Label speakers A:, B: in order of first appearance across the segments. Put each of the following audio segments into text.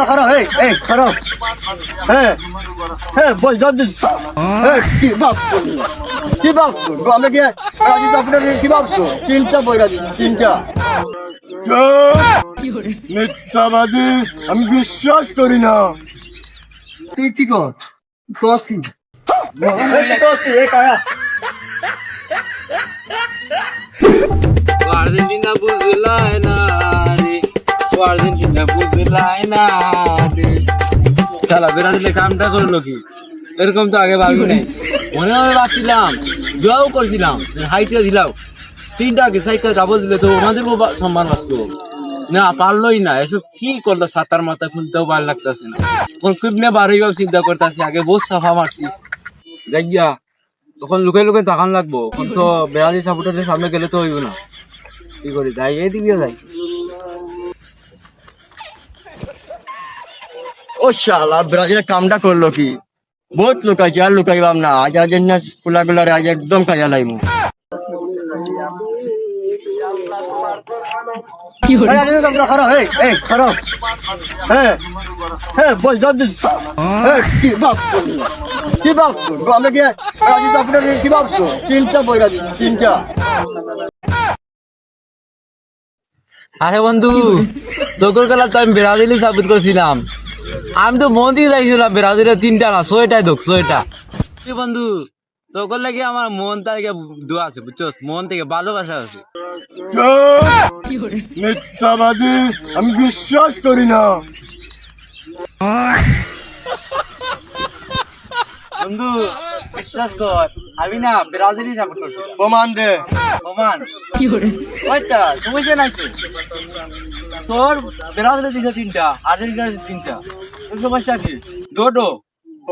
A: খারাপ খারাপ হ্যাঁ হ্যাঁ বল কি ভাবছো কি ভাবছো আমি কি ভাবছো তিনটা বইরা দিচ্ছি তিনটা মিথ্যাবাদী আমি বিশ্বাস করি না তুই কি কর
B: Argentina বুঝলাই না রে আর্জেন্টিনা বুঝলাই না রে খেলা ব্রাজিলের কামটা করলো কি এরকম তো আগে ভাবি নাই মনে হয় ভাবছিলাম দোয়াও করছিলাম হাইতে দিলাম তিনটা আগে চারটা ডাবল দিলে তো ওনাদেরও সম্মান আসতো না পারলোই না এসব কি করলো সাতার মাথা খুলতেও ভালো লাগতেছে না কোন কিডনে বারোইভাবে চিন্তা করতেছি আগে বহুত সাফা মারছি যাইয়া তখন লুকাই লুকাই তাকান লাগবো এখন তো ব্রাজিল সাপোর্টারের সামনে গেলে তো হইব না কি করি যাই এই দিকে যাই
A: ও শালা ব্রাজিলের কামটা করলো কি বহুত লুকাইছে আর লুকাইবাম না আজ আর্জেন্টিনা ফুলাগুলার আজ একদম খাইয়া লাইমু খারাপ খারাপ হ্যাঁ হ্যাঁ বল কি ভাবছো কি ভাবছো আমি কি ভাবছো তিনটা বইরা দিচ্ছি তিনটা
B: আরে বন্ধু তোর খেলা তো আমি ব্রাজিলই সাপোর্ট করছিলাম আমি তো মন দিয়ে চাইছিলাম ব্রাজিলের তিনটা না ছয়টাই ধোক ছয়টা বন্ধু তোর লাগে আমার মন থেকে দোয়া আছে বুঝছস মন থেকে ভালোবাসা আছে
A: মিথ্যাবাদী আমি বিশ্বাস করি না
B: বন্ধু বিশ্বাস কর আমি না ব্রাজিলই সাপোর্ট করছি
A: প্রমাণ দে
B: প্রমাণ ওইটা সমস্যা নাই তো তোর ব্রাজিলের দিকে তিনটা আর্জেন্টিনার তিনটা তোর সমস্যা কি ডোডো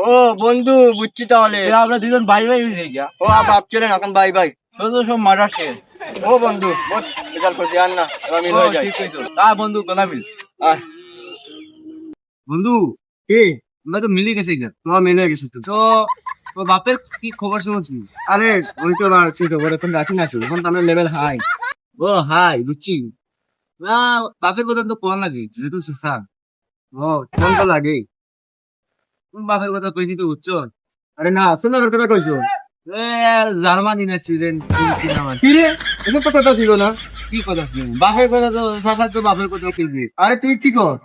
A: ও বন্ধু বুঝছি তাহলে
B: আমরা দুজন ভাই ভাই হয়ে গিয়া
A: ও ভাবছিলেন এখন বাই বাই
B: তোর তো সব মার্ডার শেষ
A: ও বন্ধু রেজাল্ট করতে আর না এবার মিল হয়ে যায়
B: বন্ধু গলা মিল
A: আহ
B: বন্ধু
A: কি
B: আমরা তো মিলে গেছে
A: তোমার মিল হয়ে গেছে তো
B: তো বাপের কি খবর শুনছি
A: আরে ওই তো না ঠিক খবর এখন রাখি না চল এখন তো আমার লেভেল হাই
B: ও হাই বুঝছি না বাপের কথা তো কোন লাগে যেহেতু সুফান
A: ও কোন তো লাগে
B: বাপের কথা কইনি তো উচ্চ
A: আরে না শোনা কথা কইছো
B: জার্মানি না সুইডেন
A: কি রে এসব তো কথা ছিল না
B: কি কথা বাপের কথা তো সাথে তো বাপের কথা কিনবি
A: আরে তুই কি কর